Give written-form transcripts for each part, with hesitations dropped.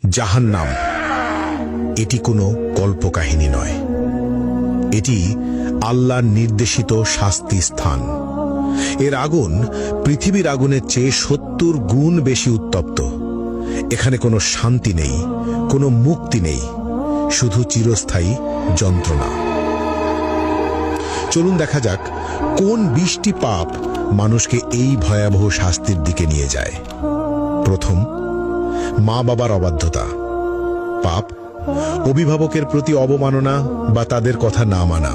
জাহান্নাম এটি কোনো কল্পকাহিনী নয়, এটি আল্লাহর নির্দেশিত শাস্তি স্থান। এর আগুন পৃথিবীর আগুনের চেয়ে ৭০ গুণ বেশি উত্তপ্ত। এখানে কোনো শান্তি নেই, কোনো মুক্তি নেই, শুধু চিরস্থায়ী যন্ত্রণা। চলুন দেখা যাক কোন ২০টি পাপ মানুষকে এই ভয়াবহ শাস্তির দিকে নিয়ে যায়। প্রথম, মা বাবার অবাধ্যতা। পাপ অভিভাবকের প্রতি অবমাননা বা তাদের কথা না মানা।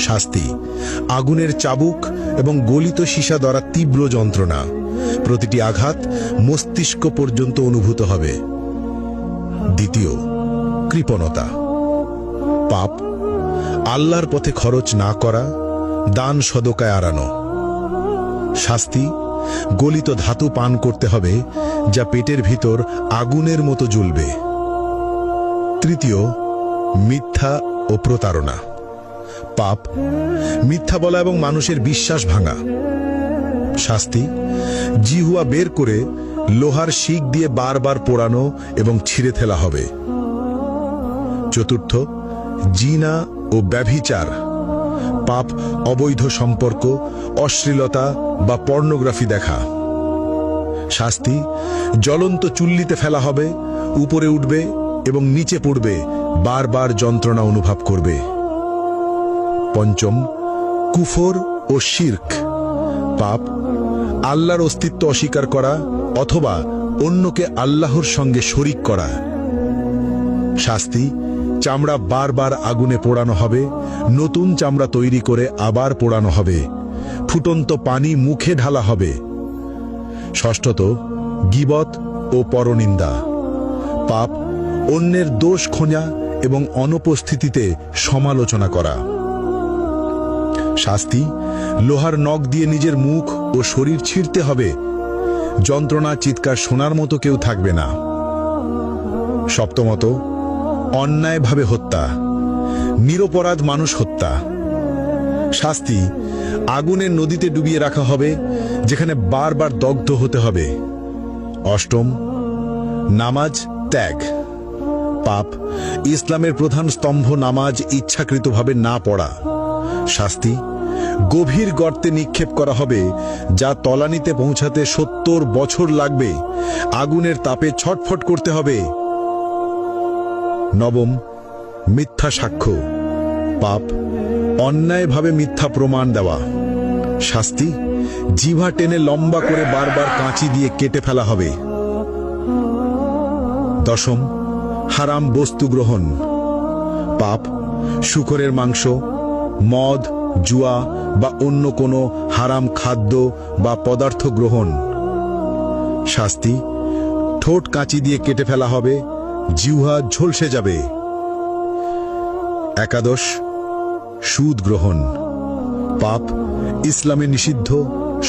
শাস্তি আগুনের চাবুক এবং গলিত সীসা দ্বারা তীব্র যন্ত্রণা, প্রতিটি আঘাত মস্তিষ্ক পর্যন্ত অনুভূত হবে। দ্বিতীয়, কৃপণতা। পাপ আল্লাহর পথে খরচ না করা, দান সদকায় আড়ানো। শাস্তি গলিত ধাতু পান করতে হবে যা পেটের ভিতর আগুনের মতো জ্বলবে। তৃতীয়, মিথ্যা ও প্রতারণা। পাপ মিথ্যা বলা এবং মানুষের বিশ্বাস ভাঙা। শাস্তি জিহুয়া বের করে লোহার শিক দিয়ে বারবার পোড়ানো এবং ছিঁড়ে ফেলা হবে। চতুর্থ, জিনা ও ব্যভিচার। পাপ অবৈধ সম্পর্ক, অশ্লীলতা বা পর্নোগ্রাফি দেখা। শাস্তি জ্বলন্ত চুল্লিতে ফেলা হবে, উপরে উঠবে এবং নিচে পড়বে, বারবার যন্ত্রণা অনুভব করবে। পঞ্চম, কুফর ও শিরক। পাপ আল্লাহর অস্তিত্ব অস্বীকার করা অথবা অন্যকে আল্লাহর সঙ্গে শরিক করা। শাস্তি চামড়া বারবার আগুনে পোড়ানো হবে, নতুন চামড়া তৈরি করে আবার পোড়ানো হবে, ফুটন্ত পানি মুখে ঢালা হবে। ষষ্ঠত, গীবত ও পরনিন্দা। পাপ অন্যের দোষ খোঁজা এবং অনুপস্থিতিতে সমালোচনা করা। শাস্তি লোহার নখ দিয়ে নিজের মুখ ও শরীর ছিঁড়তে হবে, যন্ত্রণা চিৎকার শোনার মতো কেউ থাকবে না। সপ্তমত, অন্যায়ভাবে হত্যা, নিরপরাধ মানুষ হত্যা। শাস্তি আগুনের নদীতে ডুবিয়ে রাখা হবে, যেখানে বারবার দগ্ধ হতে হবে। অষ্টম, নামাজ ত্যাগ। পাপ ইসলামের প্রধান স্তম্ভ নামাজ ইচ্ছাকৃতভাবে না পড়া। শাস্তি গভীর গর্তে নিক্ষেপ করা হবে, যা তলানিতে পৌঁছাতে ৭০ বছর লাগবে, আগুনের তাপে ছটফট করতে হবে। নবম, মিথ্যা সাক্ষ্য। পাপ অন্যায়ভাবে মিথ্যা প্রমাণ দেওয়া। শাস্তি জিহ্বা টেনে লম্বা করে বারবার কাঁচি দিয়ে কেটে ফেলা হবে। দশম, হারাম বস্তু গ্রহণ। পাপ শূকরের মাংস, মদ, জুয়া বা অন্য কোনো হারাম খাদ্য বা পদার্থ গ্রহণ। শাস্তি ঠোঁট কাঁচি দিয়ে কেটে ফেলা হবে, জিহ্বা ঝলসে যাবে। একাদশ, সুদ গ্রহণ। পাপ ইসলামে নিষিদ্ধ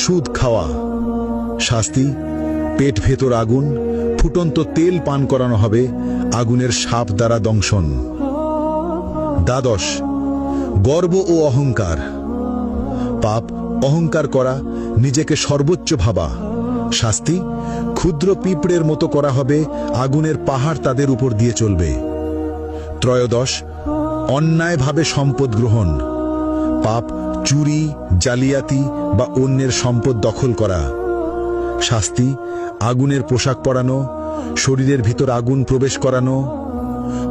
সুদ খাওয়া। শাস্তি পেট ভেতর আগুন, ফুটন্ত তেল পান করানো হবে, আগুনের সাপ দ্বারা দংশন। দ্বাদশ, গর্ব ও অহংকার। পাপ অহংকার করা, নিজেকে সর্বোচ্চ ভাবা। শাস্তি ক্ষুদ্র পিঁপড়ের মতো করা হবে, আগুনের পাহাড় তাদের উপর দিয়ে চলবে। ত্রয়োদশ, অন্যায়ভাবে সম্পদ গ্রহণ। পাপ চুরি, জালিয়াতি বা অন্যের সম্পদ দখল করা। শাস্তি আগুনের পোশাক পরানো, শরীরের ভিতর আগুন প্রবেশ করানো।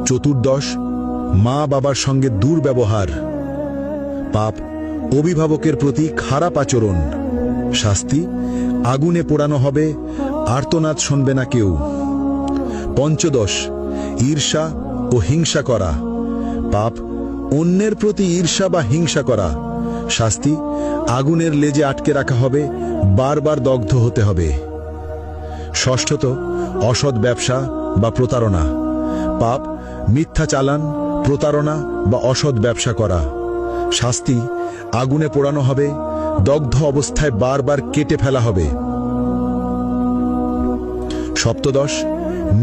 চতুর্দশ, মা বাবার সঙ্গে দুর্ব্যবহার। পাপ অভিভাবকের প্রতি খারাপ আচরণ। শাস্তি আগুনে পোড়ানো হবে, আর্তনাদ শুনবে না কেউ। পঞ্চদশ, ঈর্ষা ও হিংসা করা। পাপ অন্যের প্রতি ঈর্ষা বা হিংসা করা। শাস্তি আগুনের লেজে আটকে রাখা হবে, বারবার দগ্ধ হতে হবে। ষষ্ঠত, অসৎ ব্যবসা বা প্রতারণা। পাপ মিথ্যা চালান, প্রতারণা বা অসৎ ব্যবসা করা। শাস্তি আগুনে পোড়ানো হবে, দগ্ধ অবস্থায় বারবার কেটে ফেলা হবে। সপ্তদশ,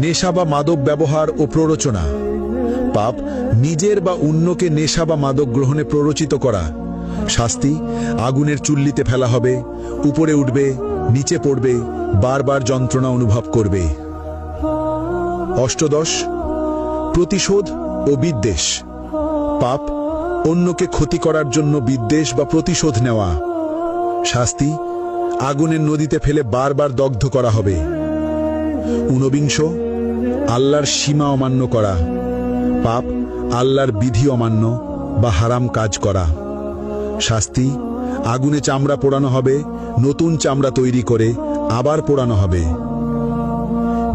নেশা বা মাদক ব্যবহার ও প্ররোচনা। পাপ নিজের বা অন্যকে নেশা বা মাদক গ্রহণে প্ররোচিত করা। শাস্তি আগুনের চুল্লিতে ফেলা হবে, উপরে উঠবে, নিচে পড়বে, বারবার যন্ত্রণা অনুভব করবে। অষ্টদশ, প্রতিশোধ ও বিদ্বেষ। পাপ, অন্যকে ক্ষতি করার জন্য বিদ্বেষ বা প্রতিশোধ নেওয়া। শাস্তি, আগুনের নদীতে ফেলে বারবার দগ্ধ করা হবে। ঊনবিংশ, আল্লাহর সীমা অমান্য করা। পাপ, আল্লাহর বিধি অমান্য বা হারাম কাজ করা। শাস্তি, আগুনে চামড়া পোড়ানো হবে, নতুন চামড়া তৈরি করে আবার পোড়ানো হবে।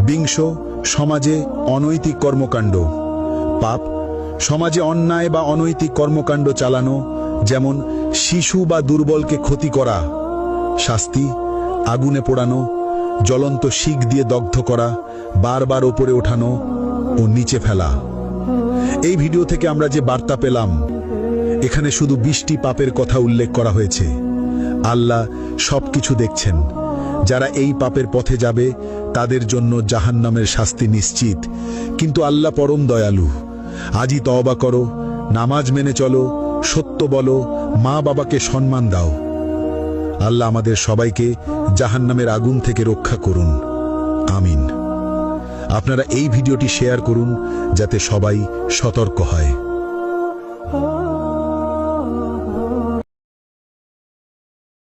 বিংশ, সমাজে অনৈতিক কর্মকাণ্ড। পাপ, সমাজে অন্যায় বা অনৈতিক কর্মকাণ্ড চালানো, যেমন শিশু বা দুর্বলকে ক্ষতি করা। শাস্তি, আগুনে পোড়ানো, জ্বলন্ত শিক দিয়ে দগ্ধ করা, বারবার ওপরে ওঠানো ও নিচে ফেলা। এই ভিডিও থেকে আমরা যে বার্তা পেলাম, এখানে শুধু 20টি পাপের কথা উল্লেখ করা হয়েছে। আল্লাহ সবকিছু দেখছেন। যারা এই পাপের পথে যাবে তাদের জন্য জাহান্নামের শাস্তি নিশ্চিত, কিন্তু আল্লাহ পরম দয়ালু। আজই তওবা করো, নামাজ মেনে চলো, সত্য বলো, মা বাবাকে সম্মান দাও। আল্লাহ আমাদের সবাইকে জাহান্নামের আগুন থেকে রক্ষা করুন, আমিন। আপনারা এই ভিডিওটি শেয়ার করুন যাতে সবাই সতর্ক হয়।